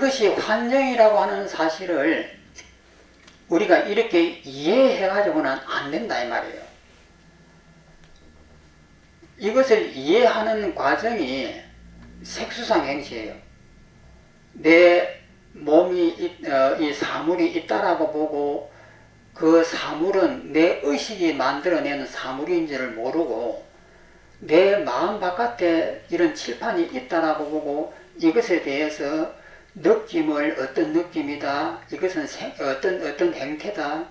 이것이 환경이라고 하는 사실을 우리가 이렇게 이해해가지고는 안 된다 이 말이에요. 이것을 이해하는 과정이 색수상 행시예요. 내 몸이 이 사물이 있다라고 보고 그 사물은 내 의식이 만들어내는 사물인지를 모르고 내 마음 바깥에 이런 칠판이 있다라고 보고 이것에 대해서 느낌을 어떤 느낌이다, 이것은 어떤 행태다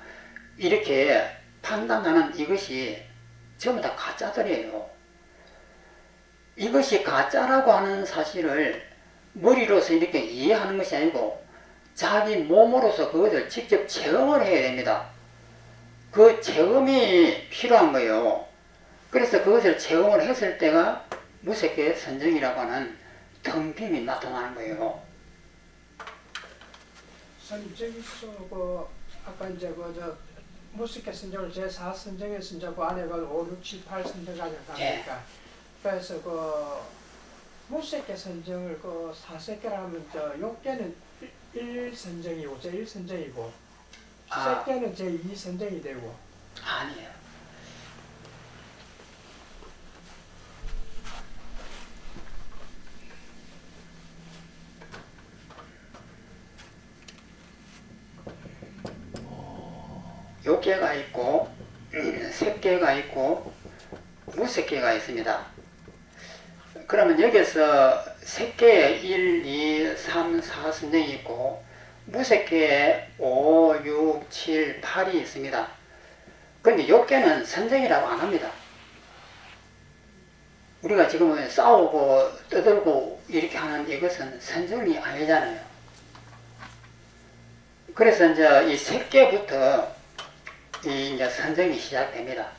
이렇게 판단하는 이것이 전부 다 가짜들이에요. 이것이 가짜라고 하는 사실을 머리로서 이렇게 이해하는 것이 아니고 자기 몸으로서 그것을 직접 체험을 해야 됩니다. 그 체험이 필요한 거예요. 그래서 그것을 체험을 했을 때가 무색계 선정이라고 하는 텅빔이 나타나는 거예요. 저기서 아까 이제 무색계 선정을 제4 선정에서 이제 그 안에 5, 6, 7, 8 선정까지 가니까 그래서 무색계 선정을 사색계라 하면 욕계는 1 선정이고 제1 선정이고 색계는 제2 선정이 되고 아니에요. 욕계가 있고 색계가 있고 무색계가 있습니다. 그러면 여기서 색계에 1, 2, 3, 4 선정이 있고 무색계에 5, 6, 7, 8이 있습니다. 그런데 욕계는 선정이라고 안 합니다. 우리가 지금 싸우고 떠들고 이렇게 하는 이것은 선정이 아니잖아요. 그래서 이제 이 색계부터 이제 선정이 시작됩니다.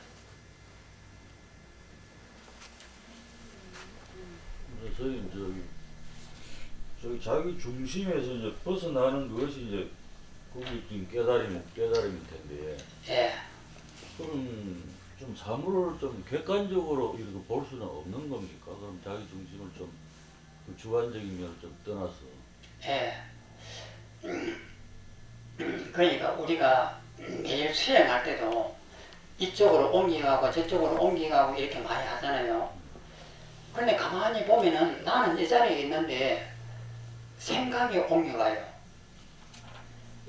저기 자기 중심에서 이제 벗어나는 것이 이제 거기 깨달음일 텐데. 예. 그럼 좀 사물을 좀 객관적으로 이렇게 볼 수는 없는 겁니까? 그럼 자기 중심을 좀 그 주관적인 면을 좀 떠나서. 예. 그러니까 우리가 매일 수행할 때도 이쪽으로 옮기가고 저쪽으로 옮기가고 이렇게 많이 하잖아요. 그런데 가만히 보면은 나는 이 자리에 있는데 생각이 옮겨가요.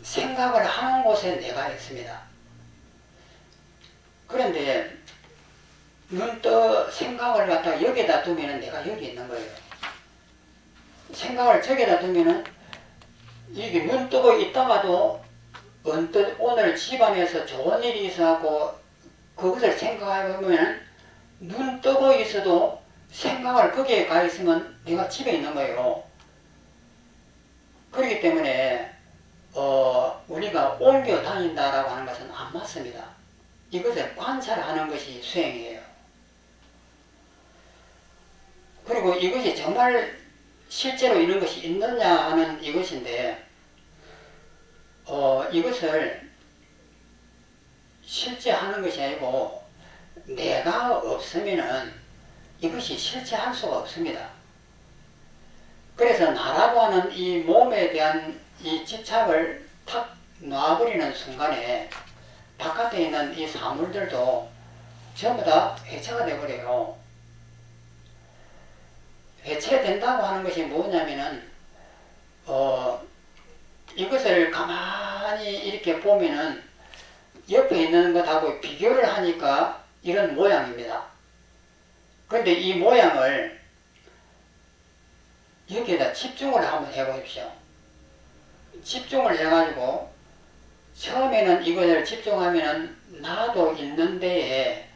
생각을 하는 곳에 내가 있습니다. 그런데 눈떠 생각을 갖다가 여기다 두면은 내가 여기 있는 거예요. 생각을 저기다 두면은 이게 눈 뜨고 있다가도 언뜻 오늘 집안에서 좋은 일이 있어갖고 그것을 생각해보면 눈 뜨고 있어도 생각을 거기에 가 있으면 내가 집에 있는 거예요. 그렇기 때문에 우리가 옮겨 다닌다라고 하는 것은 안 맞습니다. 이것을 관찰하는 것이 수행이에요. 그리고 이것이 정말 실제로 이런 것이 있느냐 하는 이것인데 이것을 실제 하는 것이 아니고 내가 없으면은 이것이 실체할 수가 없습니다. 그래서 나라고 하는 이 몸에 대한 이 집착을 탁 놔버리는 순간에 바깥에 있는 이 사물들도 전부 다 해체가 되어버려요. 해체된다고 하는 것이 뭐냐면은 이것을 가만히 이렇게 보면은 옆에 있는 것하고 비교를 하니까 이런 모양입니다. 그런데 이 모양을 여기에다 집중을 한번 해보십시오. 집중을 해가지고 처음에는 이것을 집중하면은 나도 있는 데에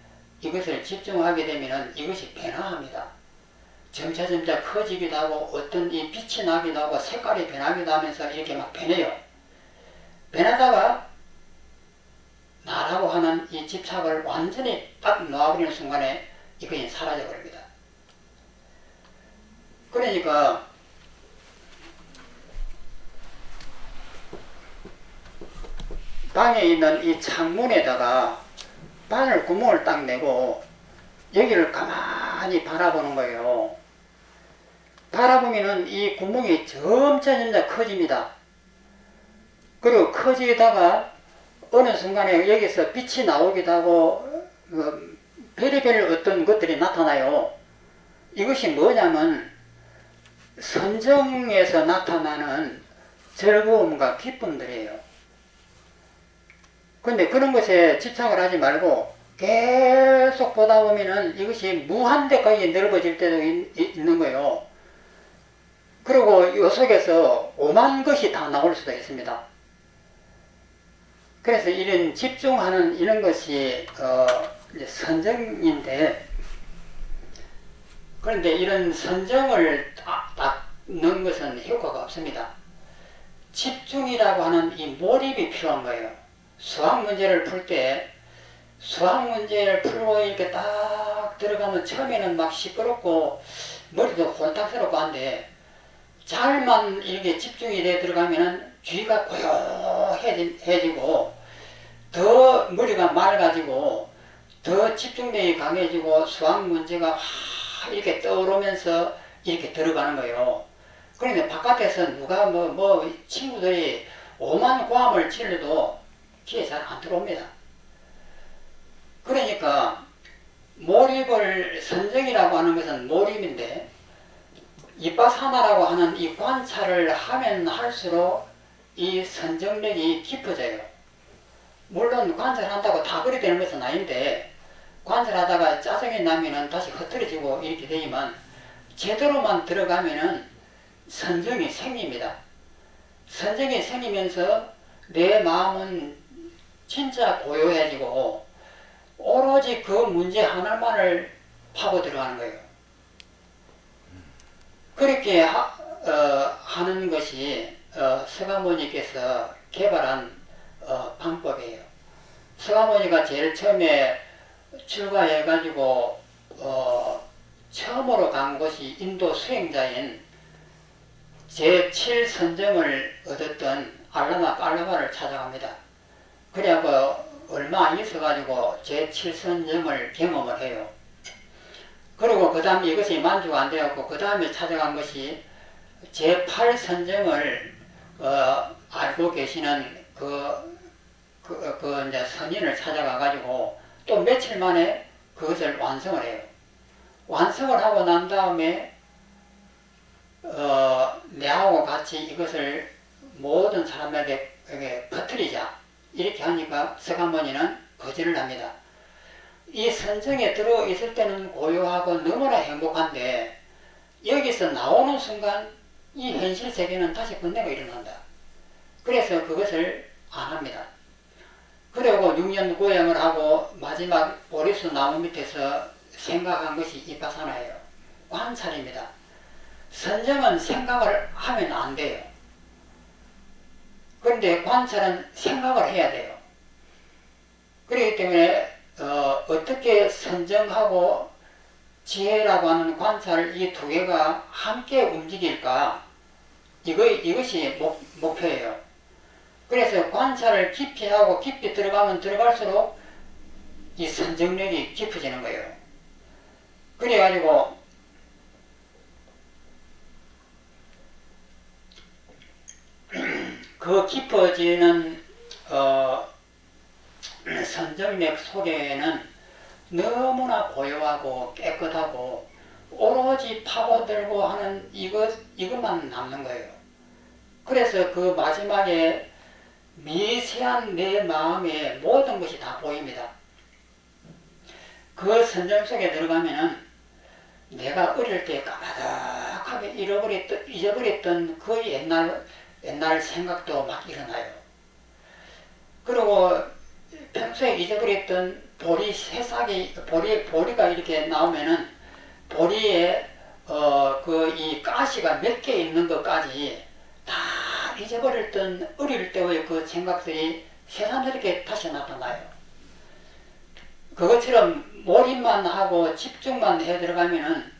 이것을 집중하게 되면은 이것이 변화합니다. 점차 커지기도 하고 어떤 이 빛이 나기도 하고 색깔이 변하기도 하면서 이렇게 막 변해요. 변하다가 나라고 하는 이 집착을 완전히 딱 놓아버리는 순간에 이것이 사라져 버립니다. 그러니까 방에 있는 이 창문에다가 바늘 구멍을 딱 내고 여기를 가만히 바라보는 거예요. 바라보면은 이 구멍이 점점 커집니다. 그리고 커지다가 어느 순간에 여기서 빛이 나오기도 하고 별의별 어떤 것들이 나타나요. 이것이 뭐냐면 선정에서 나타나는 즐거움과 기쁨들이에요. 근데 그런 것에 집착을 하지 말고 계속 보다 보면은 이것이 무한대까지 넓어질 때도 있는 거예요. 그리고 이 속에서 오만 것이 다 나올 수도 있습니다. 그래서 이런 집중하는 이런 것이 이제 선정인데, 그런데 이런 선정을 딱 넣은 것은 효과가 없습니다. 집중이라고 하는 이 몰입이 필요한 거예요. 수학 문제를 풀 때 수학 문제를 풀고 이렇게 딱 들어가면 처음에는 막 시끄럽고 머리도 혼탁스럽고 한데, 잘만 이렇게 집중이 돼 들어가면은 귀가 고요해지고 더 머리가 맑아지고 더 집중력이 강해지고 수학 문제가 이렇게 떠오르면서 이렇게 들어가는 거예요. 그런데 바깥에서 누가 친구들이 오만 고함을 치려도 귀에 잘 안 들어옵니다. 그러니까 몰입을, 선정이라고 하는 것은 몰입인데, 이빠사나라고 하는 이 관찰을 하면 할수록 이 선정력이 깊어져요. 물론 관찰한다고 다 그리 되는 것은 아닌데, 관찰하다가 짜증이 나면은 다시 흐트러지고 이렇게 되지만, 제대로만 들어가면은 선정이 생깁니다. 선정이 생기면서 내 마음은 진짜 고요해지고 오로지 그 문제 하나만을 파고 들어가는 거예요. 그렇게 하는 것이 서가모니께서 개발한 방법이에요. 서가모니가 제일 처음에 출가해가지고 처음으로 간 곳이 인도 수행자인 제7선정을 얻었던 알라마 깔라마를 찾아갑니다. 그래갖고 얼마 안 있어가지고 제7선정을 경험을 해요. 그리고 그 다음에 이것이 만족 안 되었고 그 다음에 찾아간 것이 제8선정을 알고 계시는 이제 선인을 찾아가가지고 또 며칠 만에 그것을 완성을 해요. 완성을 하고 난 다음에 내하고 같이 이것을 모든 사람에게 퍼뜨리자 이렇게 하니까 서가모니는 거절을 합니다. 이 선정에 들어 있을 때는 고요하고 너무나 행복한데 여기서 나오는 순간 이 현실 세계는 다시 번뇌가 일어난다. 그래서 그것을 안 합니다. 그리고 6년 고행을 하고 마지막 보리수 나무 밑에서 생각한 것이 이빠사나예요. 관찰입니다. 선정은 생각을 하면 안 돼요. 그런데 관찰은 생각을 해야 돼요. 그렇기 때문에 어떻게 선정하고 지혜라고 하는 관찰 이 두 개가 함께 움직일까? 이것이 목표예요. 그래서 관찰을 깊이 하고 깊이 들어가면 들어갈수록 이 선정력이 깊어지는 거예요. 그래가지고 그 깊어지는 선정력 속에는 너무나 고요하고 깨끗하고 오로지 파고들고 하는 이것만 남는 거예요. 그래서 그 마지막에 미세한 내 마음의 모든 것이 다 보입니다. 그 선정 속에 들어가면은 내가 어릴 때 까마득하게 잊어버렸던 그 옛날 생각도 막 일어나요. 그리고 평소에 잊어버렸던 보리가 이렇게 나오면은 보리에 이 가시가 몇 개 있는 것까지 다 잊어버렸던 어릴 때의 그 생각들이 새삼스럽게 다시 나타나요. 그것처럼 몰입만 하고 집중만 해 들어가면은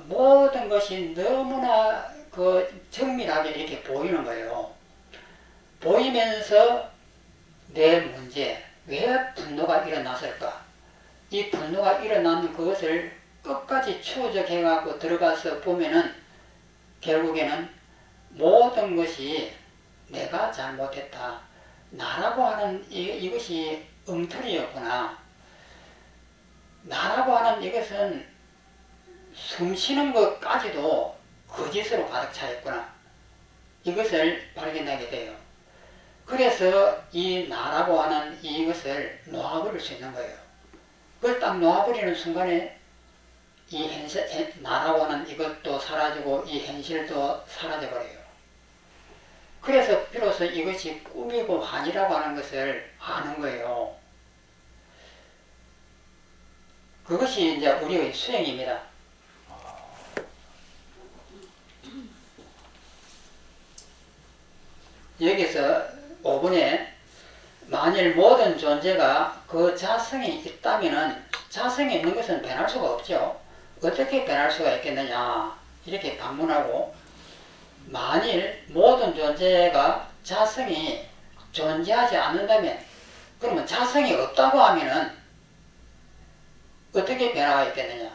모든 것이 너무나 정밀하게 이렇게 보이는 거예요. 보이면서 내 문제, 왜 분노가 일어났을까? 이 분노가 일어나는 그것을 끝까지 추적해갖고 들어가서 보면은 결국에는 모든 것이 내가 잘못했다. 나라고 하는 이것이 엉터리였구나. 나라고 하는 이것은 숨쉬는 것까지도 거짓으로 가득 차 있구나. 이것을 발견하게 돼요. 그래서 이 나라고 하는 이것을 놓아버릴 수 있는 거예요. 그걸 딱 놓아버리는 순간에 이 나라고 하는 이것도 사라지고 이 현실도 사라져버려요. 그래서 비로소 이것이 꿈이고 환이라고 하는 것을 아는 거예요. 그것이 이제 우리의 수행입니다. 여기서 5번에 만일 모든 존재가 그 자성이 있다면은 자성이 있는 것은 변할 수가 없죠. 어떻게 변할 수가 있겠느냐 이렇게 반문하고 만일 모든 존재가 자성이 존재하지 않는다면 그러면 자성이 없다고 하면은 어떻게 변화가 있겠느냐.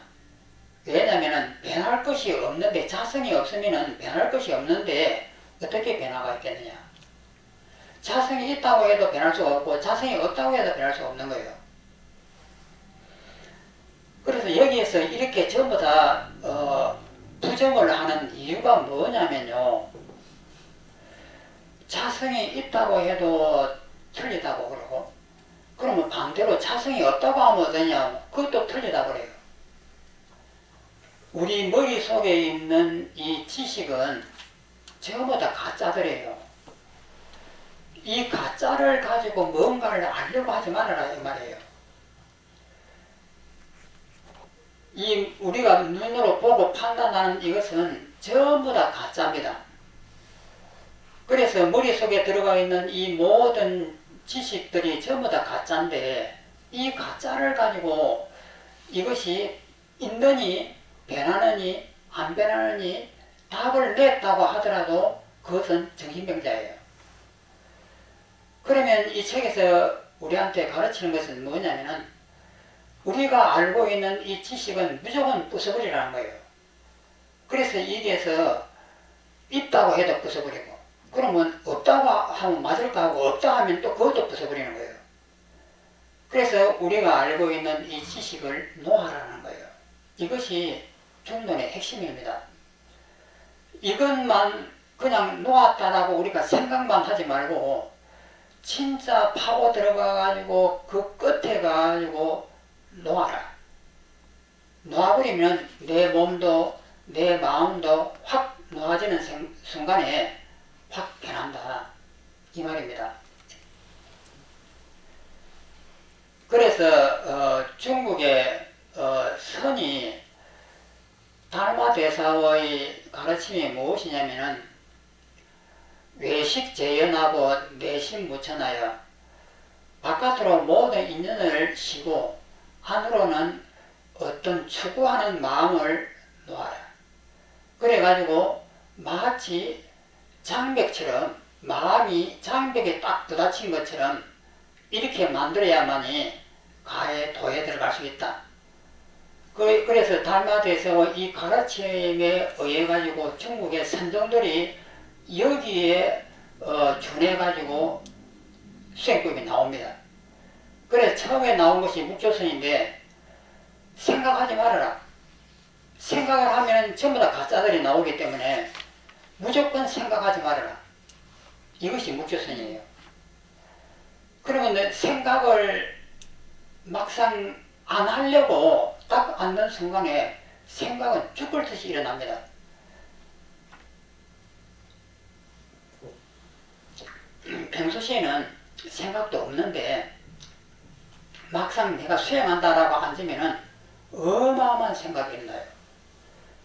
왜냐하면 변할 것이 없는데 자성이 없으면 변할 것이 없는데 어떻게 변화가 있겠느냐. 자성이 있다고 해도 변할 수가 없고 자성이 없다고 해도 변할 수가 없는 거예요. 그래서 여기에서 이렇게 전부 다 부정을 하는 이유가 뭐냐면요. 자성이 있다고 해도 틀리다고 그러고 그러면 반대로 자성이 없다고 하면 어떠냐. 그것도 틀리다고 그래요. 우리 머릿속에 있는 이 지식은 전부 다 가짜들이에요. 이 가짜를 가지고 뭔가를 알려고 하지 말아라 이 말이에요. 이 우리가 눈으로 보고 판단하는 이것은 전부 다 가짜입니다. 그래서 머릿속에 들어가 있는 이 모든 지식들이 전부 다 가짜인데 이 가짜를 가지고 이것이 있느니 변하느니 안 변하느니 답을 냈다고 하더라도 그것은 정신병자예요. 그러면 이 책에서 우리한테 가르치는 것은 뭐냐면은 우리가 알고 있는 이 지식은 무조건 부숴버리라는 거예요. 그래서 여기에서 있다고 해도 부숴버리고 그러면 없다고 하면 맞을까 하고 없다 하면 또 그것도 부숴버리는 거예요. 그래서 우리가 알고 있는 이 지식을 놓아라는 거예요. 이것이 중론의 핵심입니다. 이것만 그냥 놓았다라고 우리가 생각만 하지 말고 진짜 파고 들어가가지고 그 끝에 가지고 놓아라. 놓아버리면 내 몸도 내 마음도 확 놓아지는 순간에 확 변한다. 이 말입니다. 그래서 중국의 선이 달마대사의 가르침이 무엇이냐면은 외식 재연하고 내심 무천하여 바깥으로 모든 인연을 쉬고 안으로는 어떤 추구하는 마음을 놓아라. 그래가지고 마치 장벽처럼 마음이 장벽에 딱 부딪힌 것처럼 이렇게 만들어야만이 가에 도에 들어갈 수 있다. 그래서 달마대사의 이 가르침에 의해 가지고 중국의 선종들이 여기에 준해가지고 수행법이 나옵니다. 그래서 처음에 나온 것이 묵조선인데 생각하지 말아라. 생각을 하면 전부 다 가짜들이 나오기 때문에 무조건 생각하지 말아라. 이것이 묵조선이에요. 그러면 생각을 막상 안 하려고 딱 앉는 순간에 생각은 죽을 듯이 일어납니다. 평소시에는 생각도 없는데 막상 내가 수행한다라고 앉으면은 어마어마한 생각이 일어나요.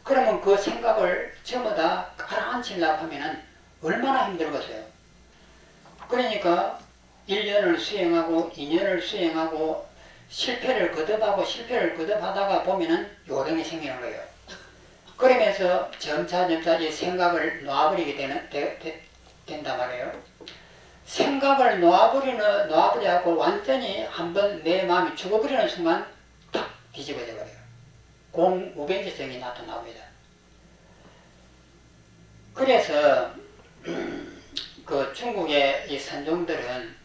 그러면 그 생각을 전부 다 가라앉히려고 하면은 얼마나 힘들겠어요. 그러니까 1년을 수행하고 2년을 수행하고 실패를 거듭하다가 보면은 요령이 생기는 거예요. 그러면서 점차 이 생각을 놓아버리게 된단 말이에요. 생각을 놓아버리고 완전히 한번 내 마음이 죽어버리는 순간 탁 뒤집어져 버려요. 공무변지성이 나타납니다. 그래서 그 중국의 이 선종들은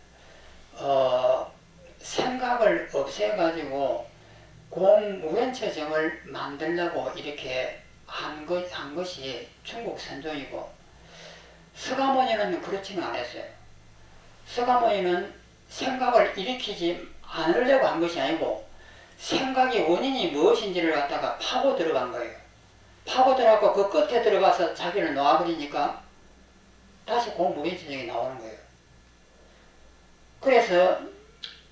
생각을 없애가지고 공무변체정을 만들려고 이렇게 한 것이 중국 선종이고, 서가모니는 그렇지는 않았어요. 서가모니는 생각을 일으키지 않으려고 한 것이 아니고 생각의 원인이 무엇인지를 갖다가 파고 들어간 거예요. 파고 들어가고 그 끝에 들어가서 자기를 놓아버리니까 다시 공무변체정이 나오는 거예요. 그래서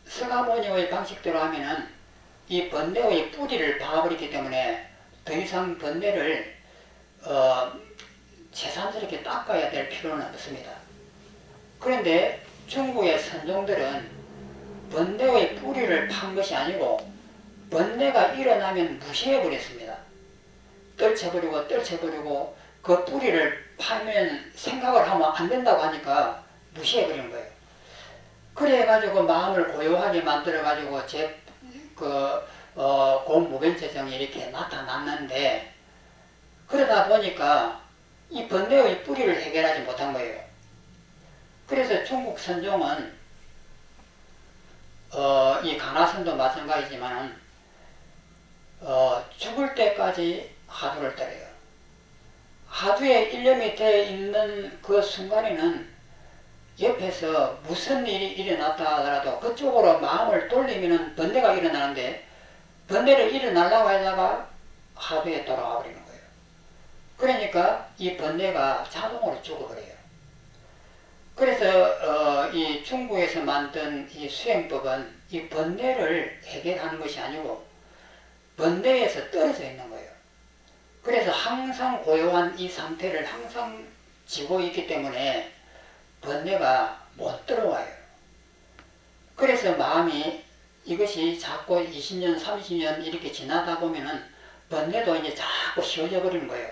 서가모니의 방식대로 하면은 이 번뇌의 뿌리를 박아버리기 때문에 더 이상 번뇌를 새삼스럽게 닦아야 될 필요는 없습니다. 그런데 중국의 선종들은 번뇌의 뿌리를 판 것이 아니고 번뇌가 일어나면 무시해버렸습니다. 떨쳐버리고 그 뿌리를 파면 생각을 하면 안 된다고 하니까 무시해버리는 거예요. 그래가지고 마음을 고요하게 만들어가지고 공무변체정이 이렇게 나타났는데, 그러다 보니까 이 번뇌의 뿌리를 해결하지 못한 거예요. 그래서 중국 선종은 이 가나선도 마찬가지지만 죽을 때까지 하두를 떨어요. 하두에 일념이 되어 있는 그 순간에는 옆에서 무슨 일이 일어났다 하더라도 그쪽으로 마음을 돌리면 번뇌가 일어나는데, 번뇌를 일어나려고 하다가 하두에 돌아와 버리는 거예요. 그러니까 이 번뇌가 자동으로 죽어버려요. 그래서 이 중국에서 만든 이 수행법은 이 번뇌를 해결하는 것이 아니고 번뇌에서 떨어져 있는 거예요. 그래서 항상 고요한 이 상태를 항상 지고 있기 때문에 번뇌가 못 들어와요. 그래서 마음이 이것이 자꾸 20년, 30년 이렇게 지나다 보면은 번뇌도 이제 자꾸 쉬워져 버리는 거예요.